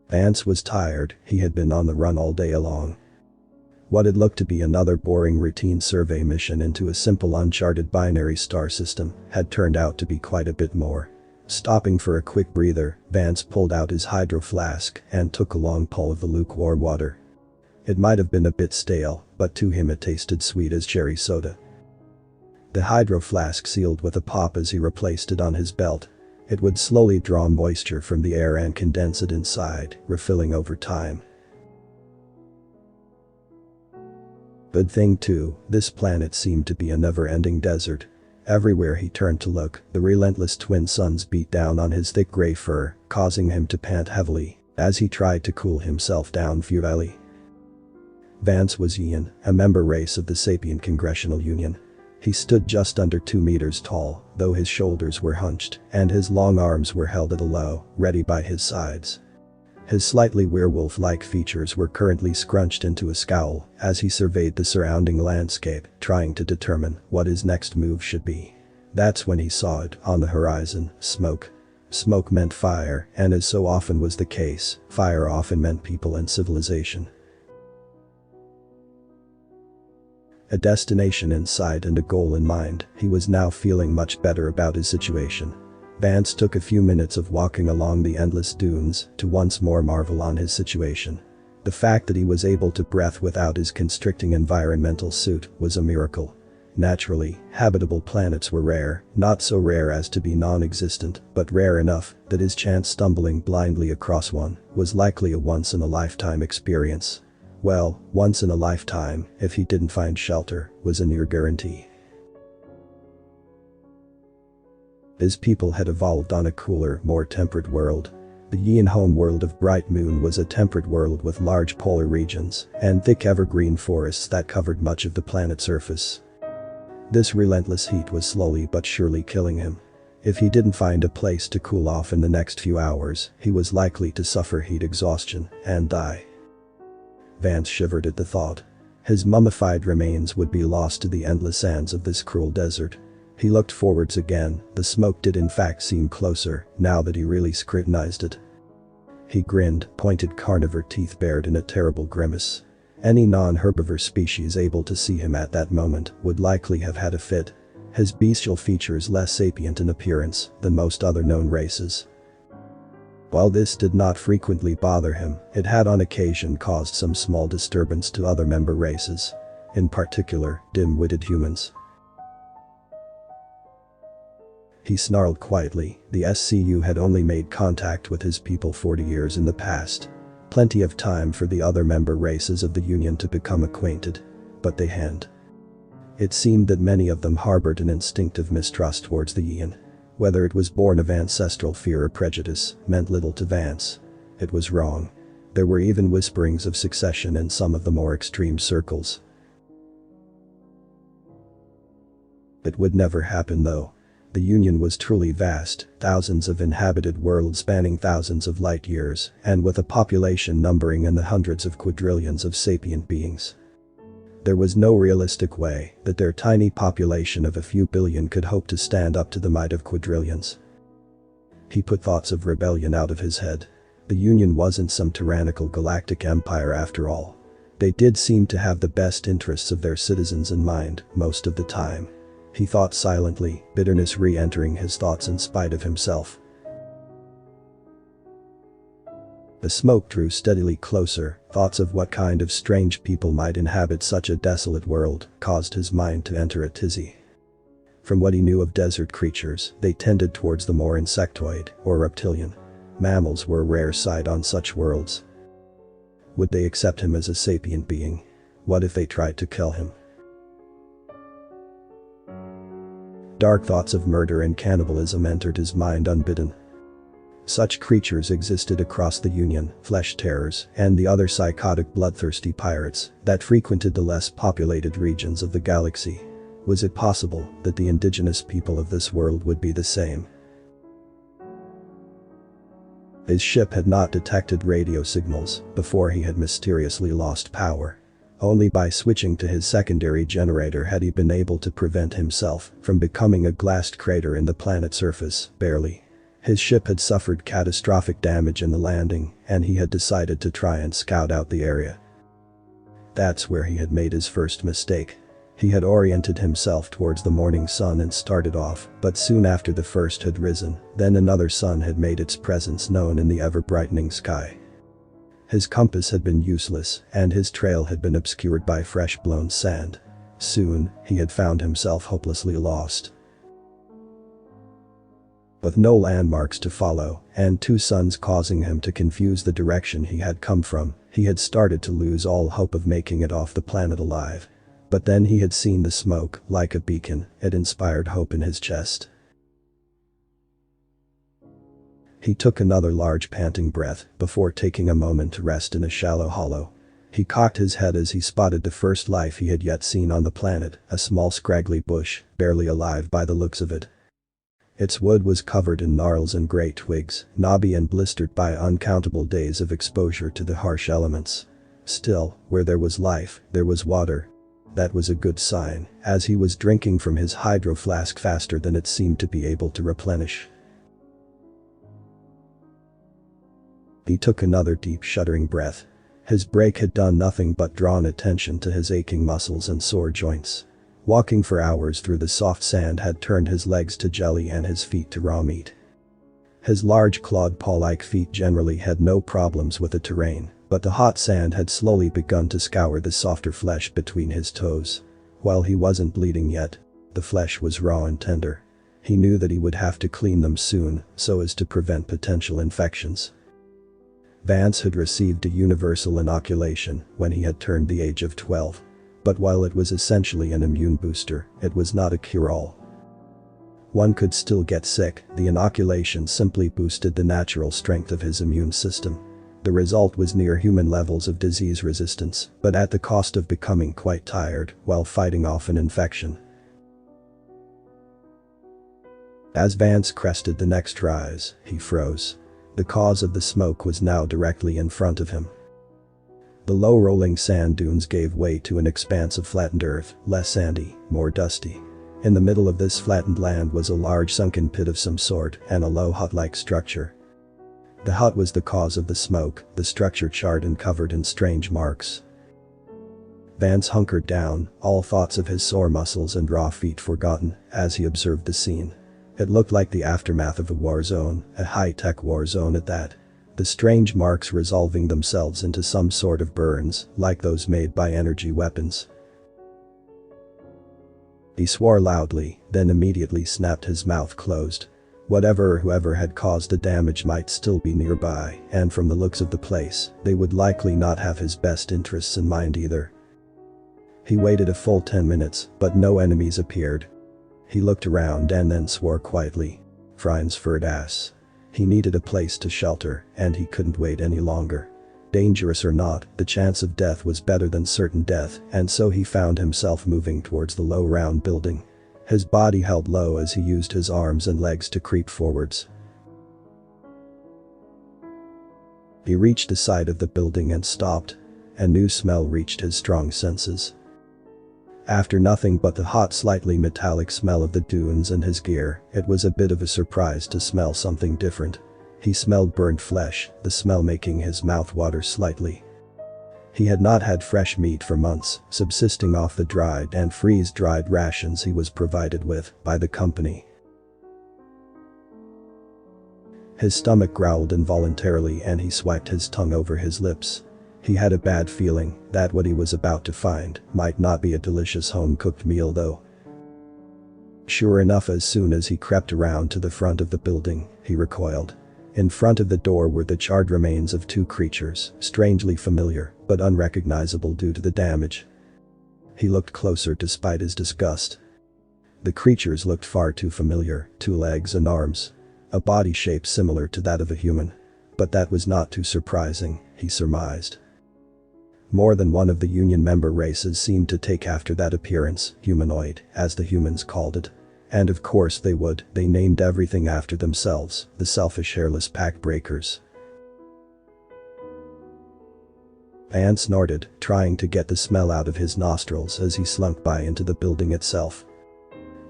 Vance was tired, he had been on the run all day long. What had looked to be another boring routine survey mission into a simple uncharted binary star system had turned out to be quite a bit more. Stopping for a quick breather, Vance pulled out his hydro flask and took a long pull of the lukewarm water. It might have been a bit stale, but to him it tasted sweet as cherry soda. The hydro flask sealed with a pop as he replaced it on his belt. It would slowly draw moisture from the air and condense it inside, refilling over time. Good thing too, this planet seemed to be a never-ending desert. Everywhere he turned to look, the relentless twin suns beat down on his thick gray fur, causing him to pant heavily as he tried to cool himself down futilely. Vance was Ian, a member race of the Sapient Congressional Union. He stood just under 2 meters tall, though his shoulders were hunched and his long arms were held at a low, ready by his sides. His slightly werewolf-like features were currently scrunched into a scowl as he surveyed the surrounding landscape, trying to determine what his next move should be. That's when he saw it, on the horizon, smoke. Smoke meant fire, and as so often was the case, fire often meant people and civilization. A destination in sight and a goal in mind, he was now feeling much better about his situation. Vance took a few minutes of walking along the endless dunes to once more marvel on his situation. The fact that he was able to breathe without his constricting environmental suit was a miracle. Naturally, habitable planets were rare, not so rare as to be non-existent, but rare enough that his chance stumbling blindly across one was likely a once-in-a-lifetime experience. Well, once in a lifetime, if he didn't find shelter, was a near guarantee. His people had evolved on a cooler, more temperate world. The Yin home world of Bright Moon was a temperate world with large polar regions and thick evergreen forests that covered much of the planet's surface. This relentless heat was slowly but surely killing him. If he didn't find a place to cool off in the next few hours, he was likely to suffer heat exhaustion and die. Vance shivered at the thought. His mummified remains would be lost to the endless sands of this cruel desert. He looked forwards again, the smoke did in fact seem closer, now that he really scrutinized it. He grinned, pointed carnivore teeth bared in a terrible grimace. Any non-herbivore species able to see him at that moment would likely have had a fit. His bestial features less sapient in appearance than most other known races. While this did not frequently bother him, it had on occasion caused some small disturbance to other member races. In particular, dim-witted humans. He snarled quietly, the SCU had only made contact with his people 40 years in the past. Plenty of time for the other member races of the Union to become acquainted. But they hadn't. It seemed that many of them harbored an instinctive mistrust towards the Yin. Whether it was born of ancestral fear or prejudice meant little to Vance. It was wrong. There were even whisperings of succession in some of the more extreme circles. It would never happen though. The Union was truly vast, thousands of inhabited worlds spanning thousands of light years, and with a population numbering in the hundreds of quadrillions of sapient beings. There was no realistic way that their tiny population of a few billion could hope to stand up to the might of quadrillions. He put thoughts of rebellion out of his head. The Union wasn't some tyrannical galactic empire after all. They did seem to have the best interests of their citizens in mind, most of the time. He thought silently, bitterness re-entering his thoughts in spite of himself. The smoke drew steadily closer, thoughts of what kind of strange people might inhabit such a desolate world caused his mind to enter a tizzy. From what he knew of desert creatures, they tended towards the more insectoid, or reptilian. Mammals were a rare sight on such worlds. Would they accept him as a sapient being? What if they tried to kill him? Dark thoughts of murder and cannibalism entered his mind unbidden. Such creatures existed across the Union, flesh terrors, and the other psychotic bloodthirsty pirates that frequented the less populated regions of the galaxy. Was it possible that the indigenous people of this world would be the same? His ship had not detected radio signals before he had mysteriously lost power. Only by switching to his secondary generator had he been able to prevent himself from becoming a glassed crater in the planet's surface, barely. His ship had suffered catastrophic damage in the landing, and he had decided to try and scout out the area. That's where he had made his first mistake. He had oriented himself towards the morning sun and started off, but soon after the first had risen, then another sun had made its presence known in the ever-brightening sky. His compass had been useless, and his trail had been obscured by fresh-blown sand. Soon, he had found himself hopelessly lost. With no landmarks to follow, and two suns causing him to confuse the direction he had come from, he had started to lose all hope of making it off the planet alive. But then he had seen the smoke, like a beacon. It inspired hope in his chest. He took another large panting breath before taking a moment to rest in a shallow hollow. He cocked his head as he spotted the first life he had yet seen on the planet, a small scraggly bush, barely alive by the looks of it. Its wood was covered in gnarls and gray twigs, knobby and blistered by uncountable days of exposure to the harsh elements. Still, where there was life, there was water. That was a good sign, as he was drinking from his hydro flask faster than it seemed to be able to replenish. He took another deep shuddering breath. His break had done nothing but drawn attention to his aching muscles and sore joints. Walking for hours through the soft sand had turned his legs to jelly and his feet to raw meat. His large clawed paw-like feet generally had no problems with the terrain, but the hot sand had slowly begun to scour the softer flesh between his toes. While he wasn't bleeding yet, the flesh was raw and tender. He knew that he would have to clean them soon, so as to prevent potential infections. Vance had received a universal inoculation when he had turned the age of 12. But while it was essentially an immune booster, it was not a cure-all. One could still get sick. The inoculation simply boosted the natural strength of his immune system. The result was near human levels of disease resistance, but at the cost of becoming quite tired while fighting off an infection. As Vance crested the next rise, he froze. The cause of the smoke was now directly in front of him. The low-rolling sand dunes gave way to an expanse of flattened earth, less sandy, more dusty. In the middle of this flattened land was a large sunken pit of some sort and a low hut-like structure. The hut was the cause of the smoke, the structure charred and covered in strange marks. Vance hunkered down, all thoughts of his sore muscles and raw feet forgotten, as he observed the scene. It looked like the aftermath of a war zone, a high-tech war zone at that. The strange marks resolving themselves into some sort of burns, like those made by energy weapons. He swore loudly, then immediately snapped his mouth closed. Whatever or whoever had caused the damage might still be nearby, and from the looks of the place, they would likely not have his best interests in mind either. He waited a full 10 minutes, but no enemies appeared. He looked around and then swore quietly. Friends furred ass. He needed a place to shelter, and he couldn't wait any longer. Dangerous or not, the chance of death was better than certain death, and so he found himself moving towards the low round building. His body held low as he used his arms and legs to creep forwards. He reached the side of the building and stopped. A new smell reached his strong senses. After nothing but the hot, slightly metallic smell of the dunes and his gear, it was a bit of a surprise to smell something different. He smelled burnt flesh, the smell making his mouth water slightly. He had not had fresh meat for months, subsisting off the dried and freeze-dried rations he was provided with by the company. His stomach growled involuntarily and he swiped his tongue over his lips. He had a bad feeling that what he was about to find might not be a delicious home-cooked meal though. Sure enough, as soon as he crept around to the front of the building, he recoiled. In front of the door were the charred remains of two creatures, strangely familiar, but unrecognizable due to the damage. He looked closer despite his disgust. The creatures looked far too familiar, 2 legs and arms. A body shape similar to that of a human. But that was not too surprising, he surmised. More than one of the Union member races seemed to take after that appearance, humanoid, as the humans called it. And of course they would, they named everything after themselves, the selfish hairless pack breakers. Vance snorted, trying to get the smell out of his nostrils as he slunk by into the building itself.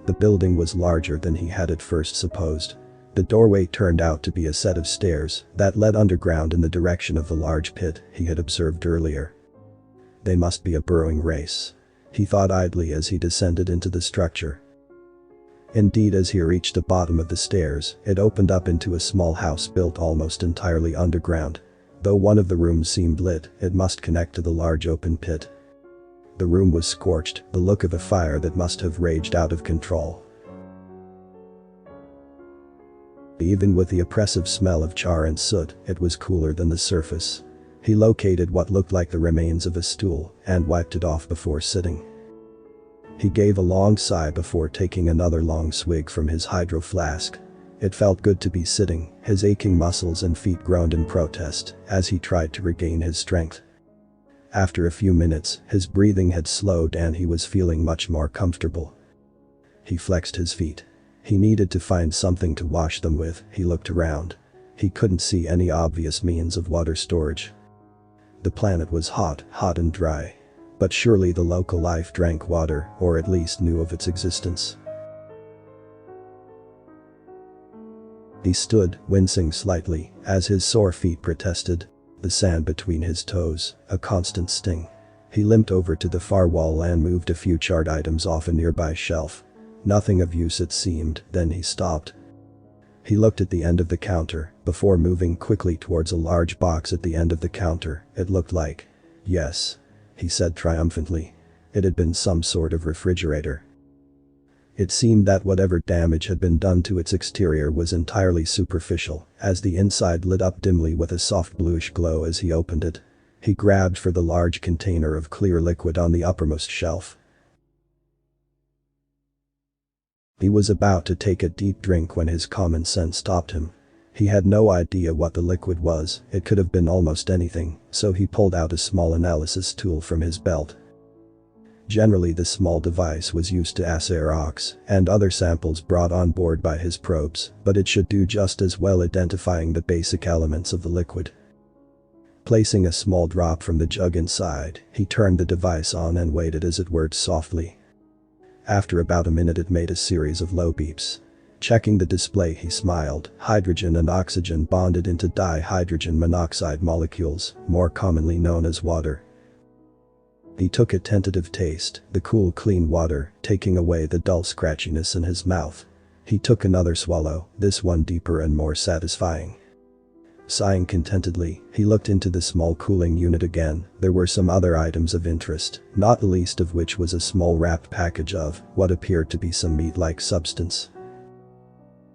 The building was larger than he had at first supposed. The doorway turned out to be a set of stairs that led underground in the direction of the large pit he had observed earlier. They must be a burrowing race, he thought idly as he descended into the structure. Indeed, as he reached the bottom of the stairs, it opened up into a small house built almost entirely underground. Though one of the rooms seemed lit, it must connect to the large open pit. The room was scorched, the look of a fire that must have raged out of control. Even with the oppressive smell of char and soot, it was cooler than the surface. He located what looked like the remains of a stool and wiped it off before sitting. He gave a long sigh before taking another long swig from his hydro flask. It felt good to be sitting, his aching muscles and feet groaned in protest as he tried to regain his strength. After a few minutes, his breathing had slowed and he was feeling much more comfortable. He flexed his feet. He needed to find something to wash them with. He looked around. He couldn't see any obvious means of water storage. The planet was hot and dry. But surely the local life drank water, or at least knew of its existence. He stood, wincing slightly, as his sore feet protested. The sand between his toes, a constant sting. He limped over to the far wall and moved a few charred items off a nearby shelf. Nothing of use it seemed, then he stopped. He looked at the end of the counter, before moving quickly towards a large box at the end of the counter. It looked like. Yes, he said triumphantly. It had been some sort of refrigerator. It seemed that whatever damage had been done to its exterior was entirely superficial, as the inside lit up dimly with a soft bluish glow as he opened it. He grabbed for the large container of clear liquid on the uppermost shelf. He was about to take a deep drink when his common sense stopped him. He had no idea what the liquid was. It could have been almost anything, so he pulled out a small analysis tool from his belt. Generally, the small device was used to assay rocks and other samples brought on board by his probes, but it should do just as well identifying the basic elements of the liquid. Placing a small drop from the jug inside, he turned the device on and waited as it whirred softly. After about a minute, it made a series of low beeps. Checking the display, he smiled. Hydrogen and oxygen bonded into dihydrogen monoxide molecules, more commonly known as water. He took a tentative taste, the cool, clean water, taking away the dull scratchiness in his mouth. He took another swallow, this one deeper and more satisfying. Sighing contentedly, he looked into the small cooling unit again. There were some other items of interest, not the least of which was a small wrapped package of what appeared to be some meat-like substance.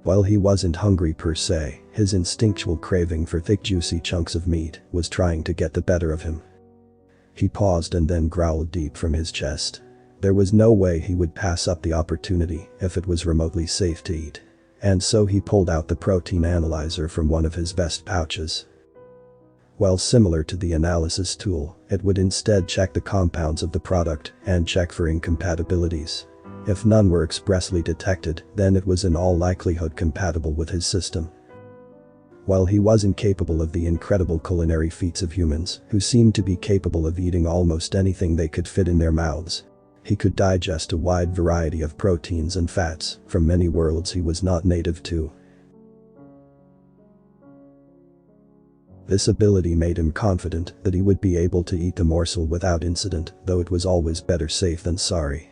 While he wasn't hungry per se, his instinctual craving for thick, juicy chunks of meat was trying to get the better of him. He paused and then growled deep from his chest. There was no way he would pass up the opportunity if it was remotely safe to eat. And so he pulled out the protein analyzer from one of his vest pouches. While similar to the analysis tool, it would instead check the compounds of the product and check for incompatibilities. If none were expressly detected, then it was in all likelihood compatible with his system. While he wasn't capable of the incredible culinary feats of humans, who seemed to be capable of eating almost anything they could fit in their mouths, he could digest a wide variety of proteins and fats from many worlds he was not native to. This ability made him confident that he would be able to eat the morsel without incident, though it was always better safe than sorry.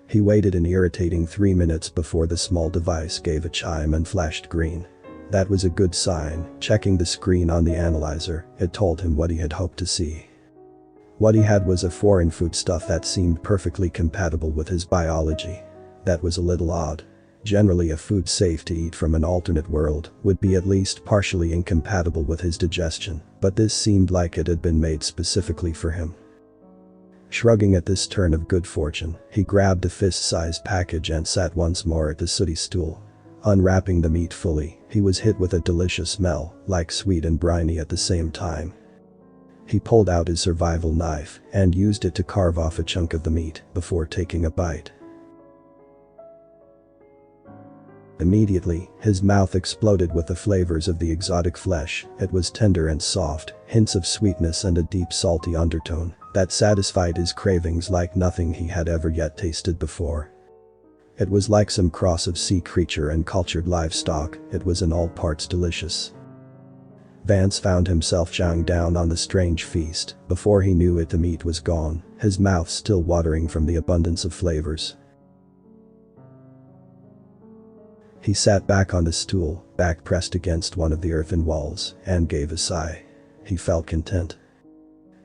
He waited an irritating 3 minutes before the small device gave a chime and flashed green. That was a good sign. Checking the screen on the analyzer, it told him what he had hoped to see. What he had was a foreign foodstuff that seemed perfectly compatible with his biology. That was a little odd. Generally, a food safe to eat from an alternate world would be at least partially incompatible with his digestion, but this seemed like it had been made specifically for him. Shrugging at this turn of good fortune, he grabbed the fist-sized package and sat once more at the sooty stool. Unwrapping the meat fully, he was hit with a delicious smell, like sweet and briny at the same time. He pulled out his survival knife and used it to carve off a chunk of the meat before taking a bite. Immediately, his mouth exploded with the flavors of the exotic flesh. It was tender and soft, hints of sweetness and a deep salty undertone that satisfied his cravings like nothing he had ever yet tasted before. It was like some cross of sea creature and cultured livestock. It was in all parts delicious. Vance found himself chowing down on the strange feast. Before he knew it, the meat was gone, his mouth still watering from the abundance of flavors. He sat back on the stool, back pressed against one of the earthen walls, and gave a sigh. He felt content.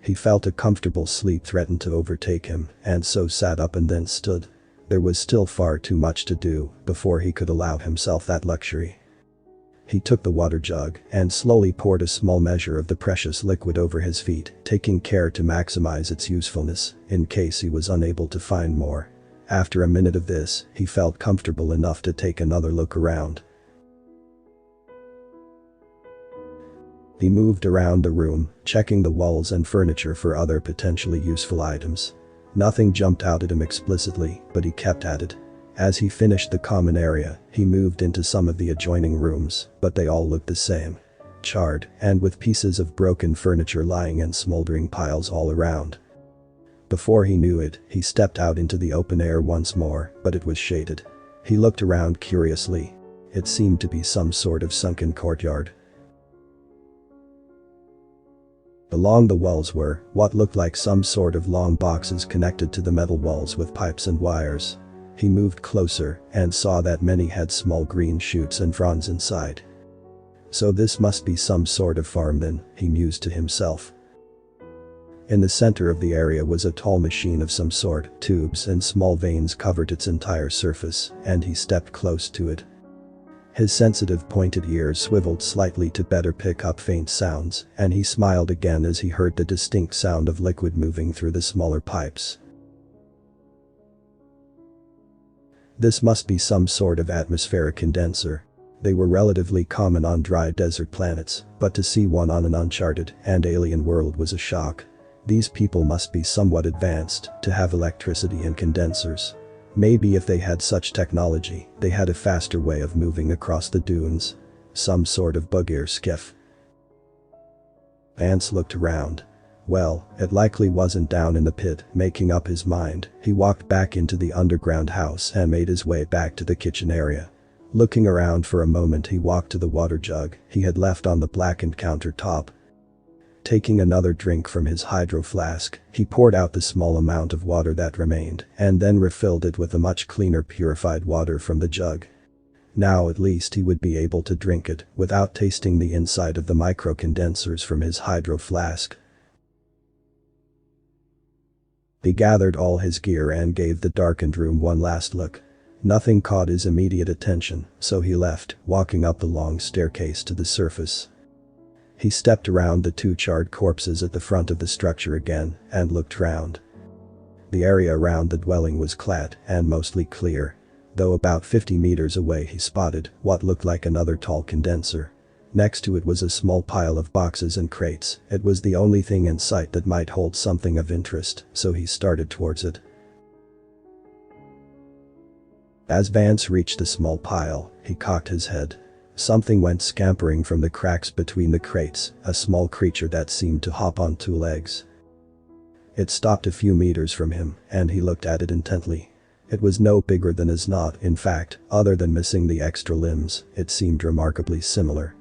He felt a comfortable sleep threatened to overtake him, and so sat up and then stood. There was still far too much to do before he could allow himself that luxury. He took the water jug and slowly poured a small measure of the precious liquid over his feet, taking care to maximize its usefulness in case he was unable to find more. After a minute of this, he felt comfortable enough to take another look around. He moved around the room, checking the walls and furniture for other potentially useful items. Nothing jumped out at him explicitly, but he kept at it. As he finished the common area, he moved into some of the adjoining rooms, but they all looked the same. Charred, and with pieces of broken furniture lying in smoldering piles all around. Before he knew it, he stepped out into the open air once more, but it was shaded. He looked around curiously. It seemed to be some sort of sunken courtyard. Along the walls were what looked like some sort of long boxes connected to the metal walls with pipes and wires. He moved closer and saw that many had small green shoots and fronds inside. So this must be some sort of farm then, he mused to himself. In the center of the area was a tall machine of some sort. Tubes and small veins covered its entire surface, and he stepped close to it. His sensitive pointed ears swiveled slightly to better pick up faint sounds, and he smiled again as he heard the distinct sound of liquid moving through the smaller pipes. This must be some sort of atmospheric condenser. They were relatively common on dry desert planets, but to see one on an uncharted and alien world was a shock. These people must be somewhat advanced to have electricity and condensers. Maybe if they had such technology, they had a faster way of moving across the dunes. Some sort of bug-air skiff. Vance looked around. Well, it likely wasn't down in the pit. Making up his mind, he walked back into the underground house and made his way back to the kitchen area. Looking around for a moment, he walked to the water jug he had left on the blackened countertop. Taking another drink from his hydro flask, he poured out the small amount of water that remained and then refilled it with the much cleaner purified water from the jug. Now at least he would be able to drink it without tasting the inside of the micro-condensers from his hydro flask. He gathered all his gear and gave the darkened room one last look. Nothing caught his immediate attention, so he left, walking up the long staircase to the surface. He stepped around the two charred corpses at the front of the structure again and looked round. The area around the dwelling was clad and mostly clear, though about 50 meters away he spotted what looked like another tall condenser. Next to it was a small pile of boxes and crates. It was the only thing in sight that might hold something of interest, so he started towards it. As Vance reached the small pile, he cocked his head. Something went scampering from the cracks between the crates, a small creature that seemed to hop on two legs. It stopped a few meters from him, and he looked at it intently. It was no bigger than his knot. In fact, other than missing the extra limbs, it seemed remarkably similar.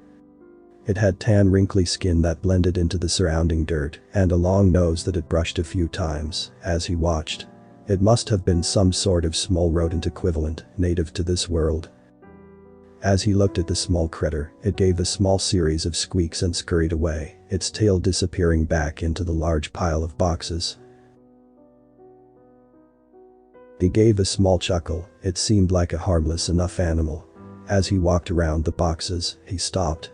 It had tan wrinkly skin that blended into the surrounding dirt, and a long nose that it brushed a few times as he watched. It must have been some sort of small rodent equivalent, native to this world. As he looked at the small critter, it gave a small series of squeaks and scurried away, its tail disappearing back into the large pile of boxes. He gave a small chuckle. It seemed like a harmless enough animal. As he walked around the boxes, he stopped.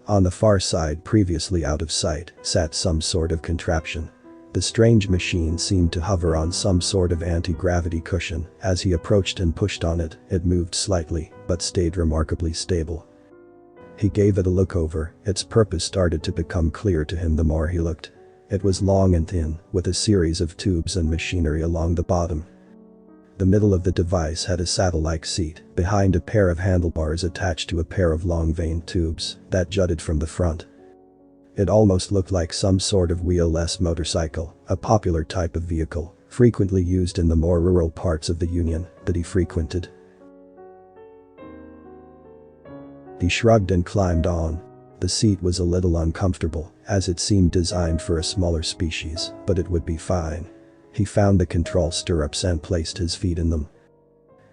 On the far side, previously out of sight, sat some sort of contraption. The strange machine seemed to hover on some sort of anti-gravity cushion. As he approached and pushed on it, it moved slightly, but stayed remarkably stable. He gave it a look over. Its purpose started to become clear to him the more he looked. It was long and thin, with a series of tubes and machinery along the bottom. The middle of the device had a saddle-like seat, behind a pair of handlebars attached to a pair of long veined tubes that jutted from the front. It almost looked like some sort of wheel-less motorcycle, a popular type of vehicle frequently used in the more rural parts of the Union that he frequented. He shrugged and climbed on. The seat was a little uncomfortable, as it seemed designed for a smaller species, but it would be fine. He found the control stirrups and placed his feet in them.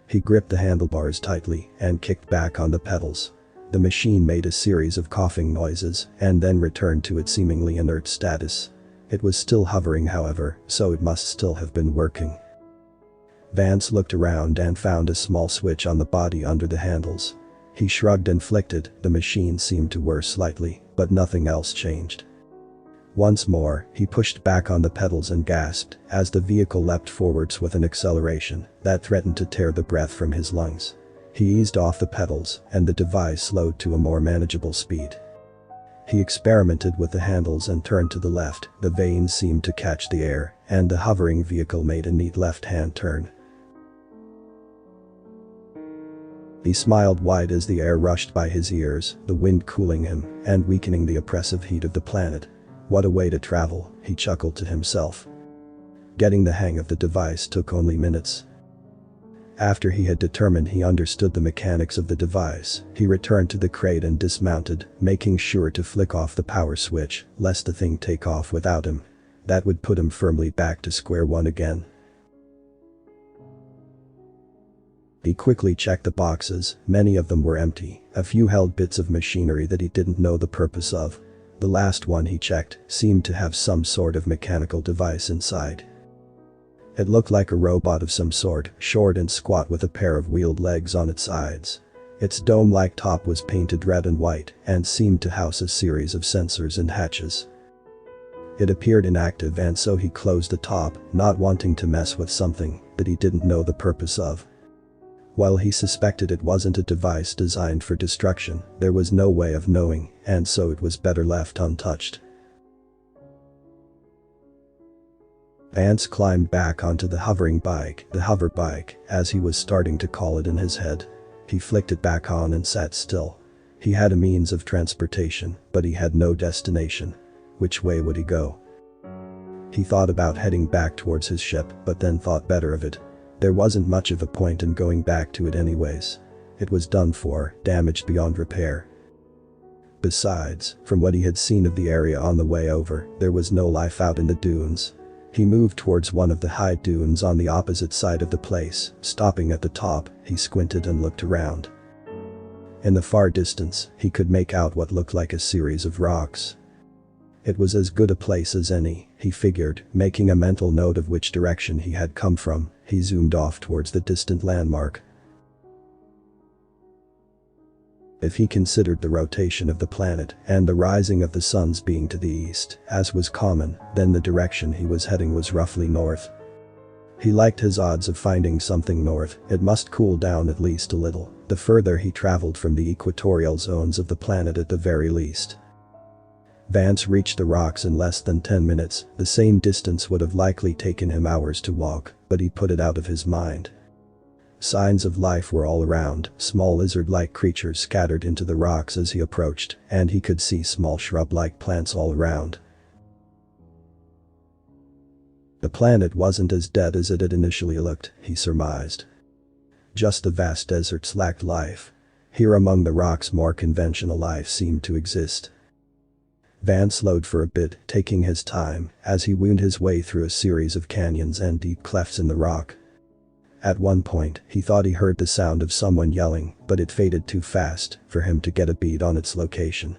He gripped the handlebars tightly and kicked back on the pedals. The machine made a series of coughing noises and then returned to its seemingly inert status. It was still hovering, however, so it must still have been working. Vance looked around and found a small switch on the body under the handles. He shrugged and flicked it. The machine seemed to whir slightly, but nothing else changed. Once more, he pushed back on the pedals and gasped as the vehicle leapt forwards with an acceleration that threatened to tear the breath from his lungs. He eased off the pedals and the device slowed to a more manageable speed. He experimented with the handles and turned to the left. The vanes seemed to catch the air, and the hovering vehicle made a neat left-hand turn. He smiled wide as the air rushed by his ears, the wind cooling him and weakening the oppressive heat of the planet. What a way to travel, he chuckled to himself. Getting the hang of the device took only minutes. After he had determined he understood the mechanics of the device, he returned to the crate and dismounted, making sure to flick off the power switch, lest the thing take off without him. That would put him firmly back to square one again. He quickly checked the boxes. Many of them were empty. A few held bits of machinery that he didn't know the purpose of. The last one he checked seemed to have some sort of mechanical device inside. It looked like a robot of some sort, short and squat with a pair of wheeled legs on its sides. Its dome-like top was painted red and white and seemed to house a series of sensors and hatches. It appeared inactive, and so he closed the top, not wanting to mess with something that he didn't know the purpose of. While he suspected it wasn't a device designed for destruction, there was no way of knowing, and so it was better left untouched. Vance climbed back onto the hovering bike, the hover bike, as he was starting to call it in his head. He flicked it back on and sat still. He had a means of transportation, but he had no destination. Which way would he go? He thought about heading back towards his ship, but then thought better of it. There wasn't much of a point in going back to it anyways. It was done for, damaged beyond repair. Besides, from what he had seen of the area on the way over, there was no life out in the dunes. He moved towards one of the high dunes on the opposite side of the place. Stopping at the top, he squinted and looked around. In the far distance, he could make out what looked like a series of rocks. It was as good a place as any, he figured, making a mental note of which direction he had come from. He zoomed off towards the distant landmark. If he considered the rotation of the planet and the rising of the suns being to the east, as was common, then the direction he was heading was roughly north. He liked his odds of finding something north. It must cool down at least a little, the further he traveled from the equatorial zones of the planet at the very least. Vance reached the rocks in less than 10 minutes. The same distance would have likely taken him hours to walk, but he put it out of his mind. Signs of life were all around, small lizard-like creatures scattered into the rocks as he approached, and he could see small shrub-like plants all around. The planet wasn't as dead as it had initially looked, he surmised. Just the vast deserts lacked life. Here among the rocks more conventional life seemed to exist. Vance slowed for a bit, taking his time, as he wound his way through a series of canyons and deep clefts in the rock. At one point, he thought he heard the sound of someone yelling, but it faded too fast for him to get a bead on its location.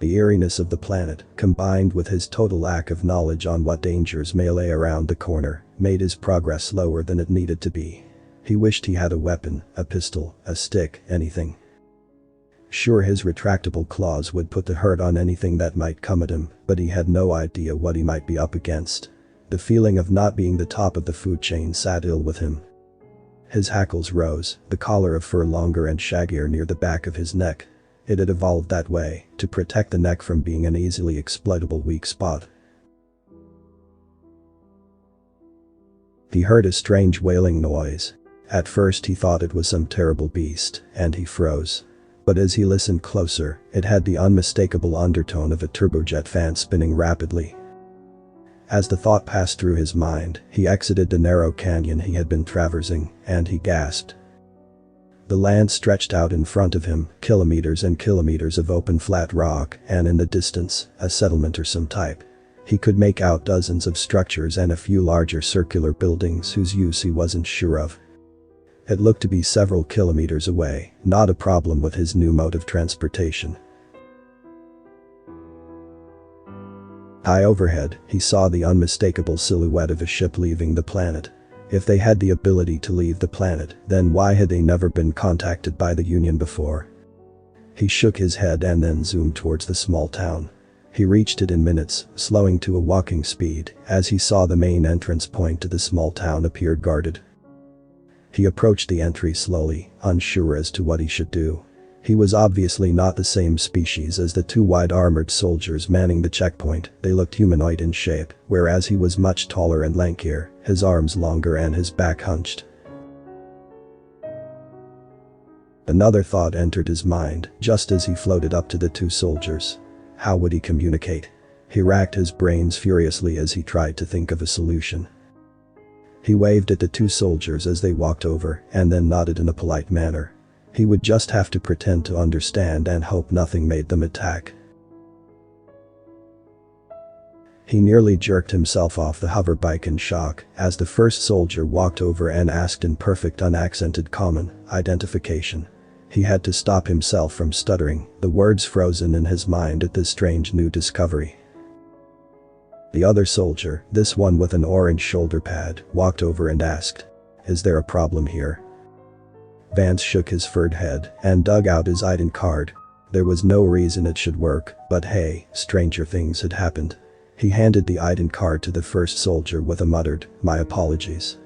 The eeriness of the planet, combined with his total lack of knowledge on what dangers may lay around the corner, made his progress slower than it needed to be. He wished he had a weapon, a pistol, a stick, anything. Sure, his retractable claws would put the hurt on anything that might come at him, but he had no idea what he might be up against. The feeling of not being the top of the food chain sat ill with him. His hackles rose, the collar of fur longer and shaggier near the back of his neck. It had evolved that way, to protect the neck from being an easily exploitable weak spot. He heard a strange wailing noise. At first he thought it was some terrible beast, and he froze. But as he listened closer, it had the unmistakable undertone of a turbojet fan spinning rapidly. As the thought passed through his mind, he exited the narrow canyon he had been traversing, and he gasped. The land stretched out in front of him, kilometers and kilometers of open flat rock, and in the distance, a settlement or some type. He could make out dozens of structures and a few larger circular buildings whose use he wasn't sure of. It looked to be several kilometers away, not a problem with his new mode of transportation. High overhead, he saw the unmistakable silhouette of a ship leaving the planet. If they had the ability to leave the planet, then why had they never been contacted by the Union before? He shook his head and then zoomed towards the small town. He reached it in minutes, slowing to a walking speed, as he saw the main entrance point to the small town appeared guarded. He approached the entry slowly, unsure as to what he should do. He was obviously not the same species as the two white armored soldiers manning the checkpoint. They looked humanoid in shape, whereas he was much taller and lankier, his arms longer and his back hunched. Another thought entered his mind, just as he floated up to the two soldiers. How would he communicate? He racked his brains furiously as he tried to think of a solution. He waved at the two soldiers as they walked over, and then nodded in a polite manner. He would just have to pretend to understand and hope nothing made them attack. He nearly jerked himself off the hoverbike in shock as the first soldier walked over and asked in perfect unaccented common identification. He had to stop himself from stuttering, the words frozen in his mind at this strange new discovery. The other soldier, this one with an orange shoulder pad, walked over and asked, "Is there a problem here?" Vance shook his furred head and dug out his ID card. There was no reason it should work, but hey, stranger things had happened. He handed the ID card to the first soldier with a muttered, "My apologies."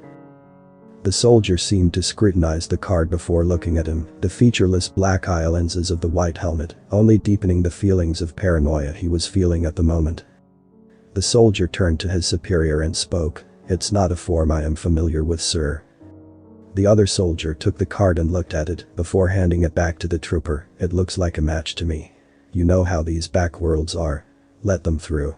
The soldier seemed to scrutinize the card before looking at him, the featureless black eye lenses of the white helmet only deepening the feelings of paranoia he was feeling at the moment. The soldier turned to his superior and spoke, "It's not a form I am familiar with, sir." The other soldier took the card and looked at it before handing it back to the trooper. "It looks like a match to me. You know how these backworlds are. Let them through."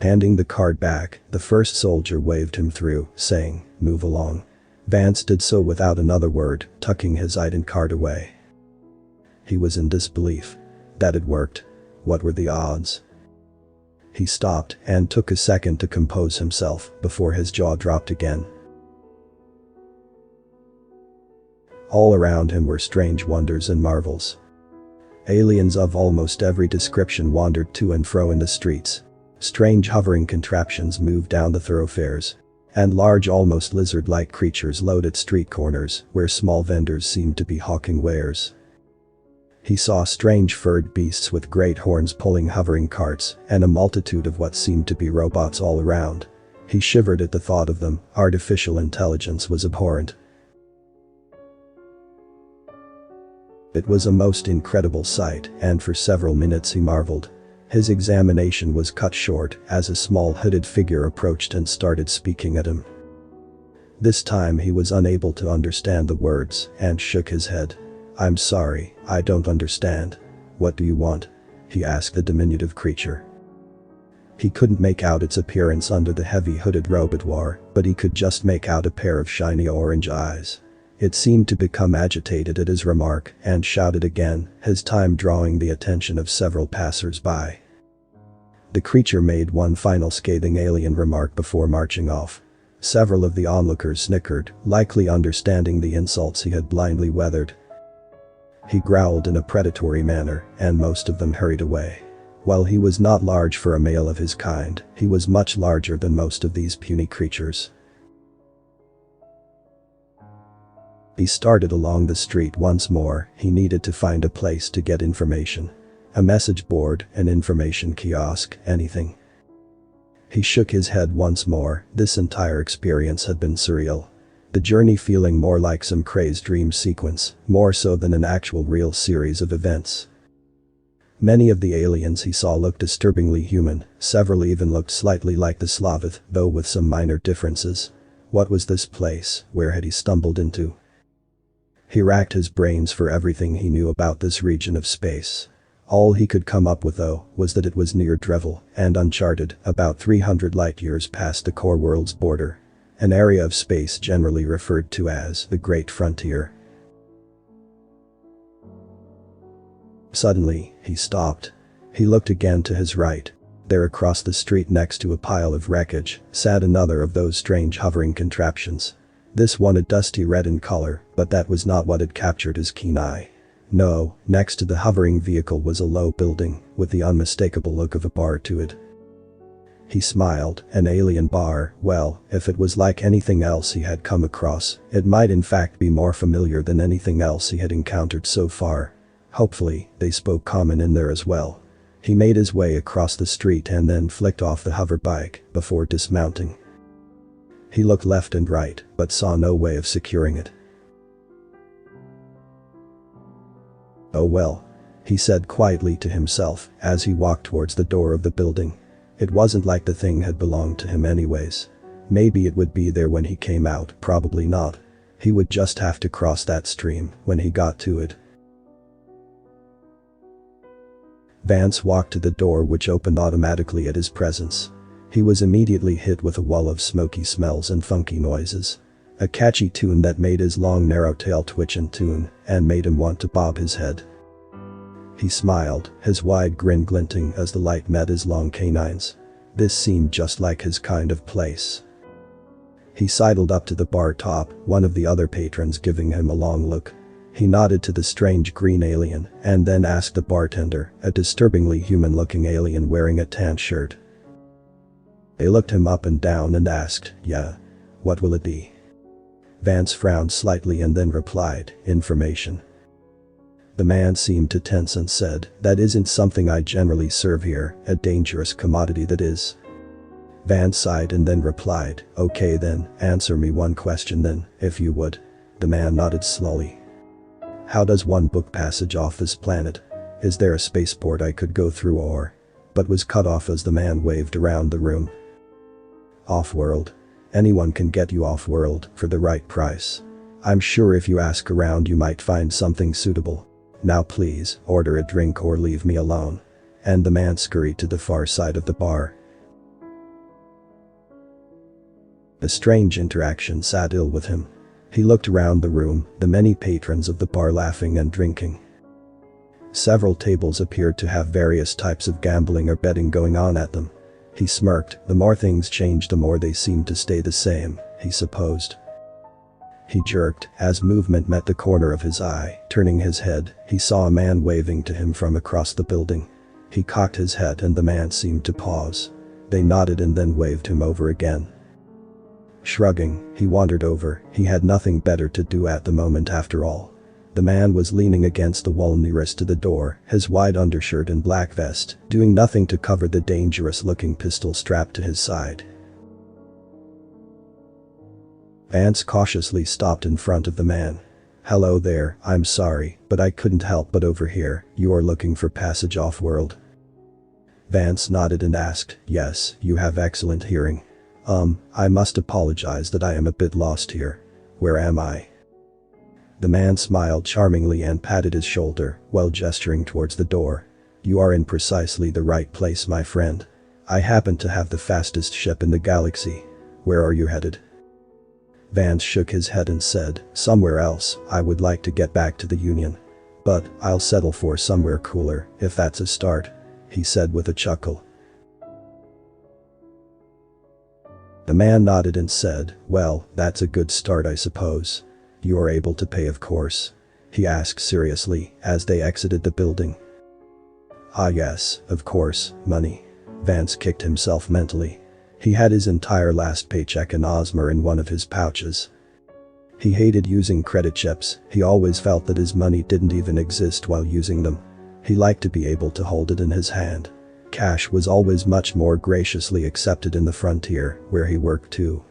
Handing the card back, the first soldier waved him through, saying, "Move along." Vance did so without another word, tucking his ID card away. He was in disbelief. That had worked. What were the odds? He stopped and took a second to compose himself before his jaw dropped again. All around him were strange wonders and marvels. Aliens of almost every description wandered to and fro in the streets. Strange hovering contraptions moved down the thoroughfares. And large almost lizard-like creatures loaded street corners where small vendors seemed to be hawking wares. He saw strange furred beasts with great horns pulling hovering carts and a multitude of what seemed to be robots all around. He shivered at the thought of them. Artificial intelligence was abhorrent. It was a most incredible sight, and for several minutes he marveled. His examination was cut short as a small hooded figure approached and started speaking at him. This time he was unable to understand the words and shook his head. "I'm sorry, I don't understand. What do you want?" he asked the diminutive creature. He couldn't make out its appearance under the heavy hooded robe it wore, but he could just make out a pair of shiny orange eyes. It seemed to become agitated at his remark and shouted again, his time drawing the attention of several passers-by. The creature made one final scathing alien remark before marching off. Several of the onlookers snickered, likely understanding the insults he had blindly weathered. He growled in a predatory manner, and most of them hurried away. While he was not large for a male of his kind, he was much larger than most of these puny creatures. He started along the street once more. He needed to find a place to get information. A message board, an information kiosk, anything. He shook his head once more. This entire experience had been surreal. The journey feeling more like some crazed dream sequence, more so than an actual real series of events. Many of the aliens he saw looked disturbingly human, several even looked slightly like the Slavith, though with some minor differences. What was this place? Where had he stumbled into? He racked his brains for everything he knew about this region of space. All he could come up with though was that it was near Drevel and uncharted, about 300 light-years past the core world's border. An area of space generally referred to as the Great Frontier. Suddenly, he stopped. He looked again to his right. There across the street next to a pile of wreckage sat another of those strange hovering contraptions. This one a dusty red in color, but that was not what had captured his keen eye. No, next to the hovering vehicle was a low building with the unmistakable look of a bar to it. He smiled. An alien bar. Well, if it was like anything else he had come across, it might in fact be more familiar than anything else he had encountered so far. Hopefully, they spoke common in there as well. He made his way across the street and then flicked off the hover bike before dismounting. He looked left and right, but saw no way of securing it. Oh well, he said quietly to himself as he walked towards the door of the building. It wasn't like the thing had belonged to him anyways. Maybe it would be there when he came out, probably not. He would just have to cross that stream when he got to it. Vance walked to the door, which opened automatically at his presence. He was immediately hit with a wall of smoky smells and funky noises. A catchy tune that made his long narrow tail twitch and tune and made him want to bob his head. He smiled, his wide grin glinting as the light met his long canines. This seemed just like his kind of place. He sidled up to the bar top, one of the other patrons giving him a long look. He nodded to the strange green alien and then asked the bartender, a disturbingly human-looking alien wearing a tan shirt. They looked him up and down and asked, "Yeah. What will it be?" Vance frowned slightly and then replied, "Information." The man seemed to tense and said, "That isn't something I generally serve here, a dangerous commodity that is." Vance sighed and then replied, "Okay then, answer me one question then, if you would." The man nodded slowly. "How does one book passage off this planet? Is there a spaceport I could go through or?" But was cut off as the man waved around the room. "Off-world. Anyone can get you off-world for the right price. I'm sure if you ask around you might find something suitable. Now please, order a drink or leave me alone." And the man scurried to the far side of the bar. The strange interaction sat ill with him. He looked around the room, the many patrons of the bar laughing and drinking. Several tables appeared to have various types of gambling or betting going on at them. He smirked. The more things changed, the more they seemed to stay the same, he supposed. He jerked as movement met the corner of his eye. Turning his head, he saw a man waving to him from across the building. He cocked his head and the man seemed to pause. They nodded and then waved him over again. Shrugging, he wandered over. He had nothing better to do at the moment after all. The man was leaning against the wall nearest to the door, his wide undershirt and black vest, doing nothing to cover the dangerous-looking pistol strapped to his side. Vance cautiously stopped in front of the man. "Hello there, I'm sorry, but I couldn't help but overhear you are looking for passage off-world." Vance nodded and asked, "Yes, you have excellent hearing. I must apologize that I am a bit lost here. Where am I?" The man smiled charmingly and patted his shoulder while gesturing towards the door. "You are in precisely the right place, my friend. I happen to have the fastest ship in the galaxy. Where are you headed?" Vance shook his head and said, "Somewhere else. I would like to get back to the Union. But I'll settle for somewhere cooler, if that's a start," he said with a chuckle. The man nodded and said, "Well, that's a good start, I suppose. You are able to pay, of course?" he asked seriously as they exited the building. "Ah yes, of course, money." Vance kicked himself mentally. He had his entire last paycheck in Ozma in one of his pouches. He hated using credit chips. He always felt that his money didn't even exist while using them. He liked to be able to hold it in his hand. Cash was always much more graciously accepted in the frontier, where he worked too.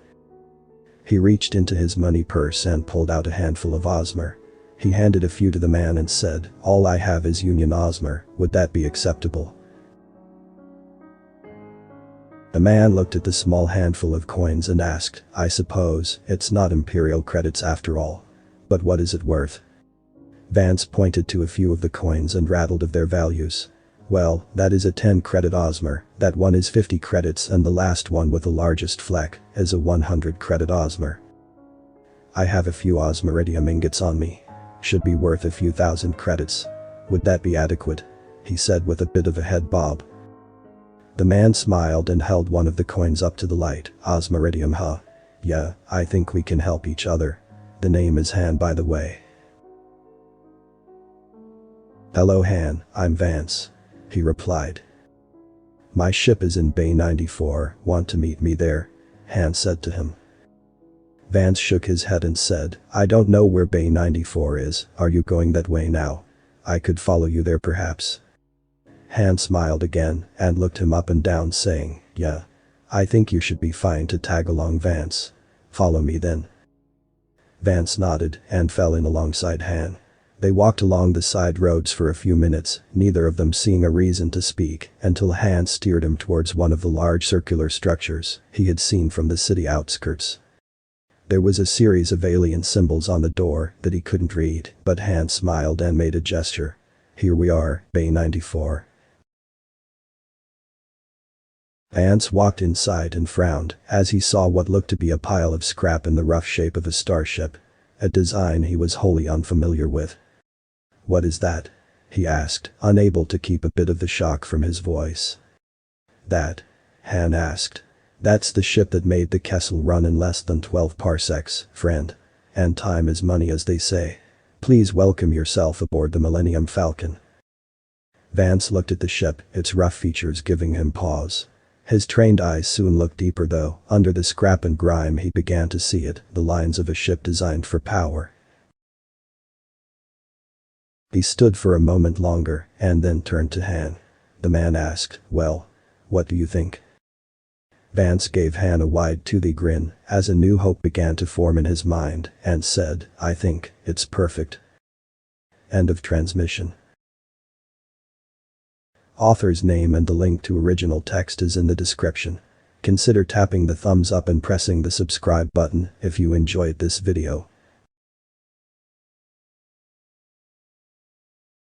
He reached into his money purse and pulled out a handful of Ozma. He handed a few to the man and said, "All I have is Union Ozma, would that be acceptable?" The man looked at the small handful of coins and asked, "I suppose it's not Imperial credits after all. But what is it worth?" Vance pointed to a few of the coins and rattled of their values. Well, that is a 10 credit Osmer, that one is 50 credits and the last one with the largest fleck is a 100 credit Osmer. I have a few Osmeridium ingots on me. Should be worth a few thousand credits. Would that be adequate? He said with a bit of a head bob. The man smiled and held one of the coins up to the light. Osmeridium, huh? Yeah, I think we can help each other. The name is Han, by the way. Hello Han, I'm Vance. He replied. My ship is in Bay 94, want to meet me there? Han said to him. Vance shook his head and said, I don't know where Bay 94 is, are you going that way now? I could follow you there perhaps. Han smiled again and looked him up and down saying, yeah. I think you should be fine to tag along Vance. Follow me then. Vance nodded and fell in alongside Han. They walked along the side roads for a few minutes, neither of them seeing a reason to speak until Han steered him towards one of the large circular structures he had seen from the city outskirts. There was a series of alien symbols on the door that he couldn't read, but Han smiled and made a gesture. Here we are, Bay 94. Vance walked inside and frowned as he saw what looked to be a pile of scrap in the rough shape of a starship, a design he was wholly unfamiliar with. What is that? He asked, unable to keep a bit of the shock from his voice. That? Han asked. That's the ship that made the Kessel run in less than 12 parsecs, friend. And time is money as they say. Please welcome yourself aboard the Millennium Falcon. Vance looked at the ship, its rough features giving him pause. His trained eyes soon looked deeper though, under the scrap and grime he began to see it, the lines of a ship designed for power. He stood for a moment longer and then turned to Han. The man asked, well, what do you think? Vance gave Han a wide toothy grin as a new hope began to form in his mind and said, I think it's perfect. End of transmission. Author's name and the link to original text is in the description. Consider tapping the thumbs up and pressing the subscribe button if you enjoyed this video.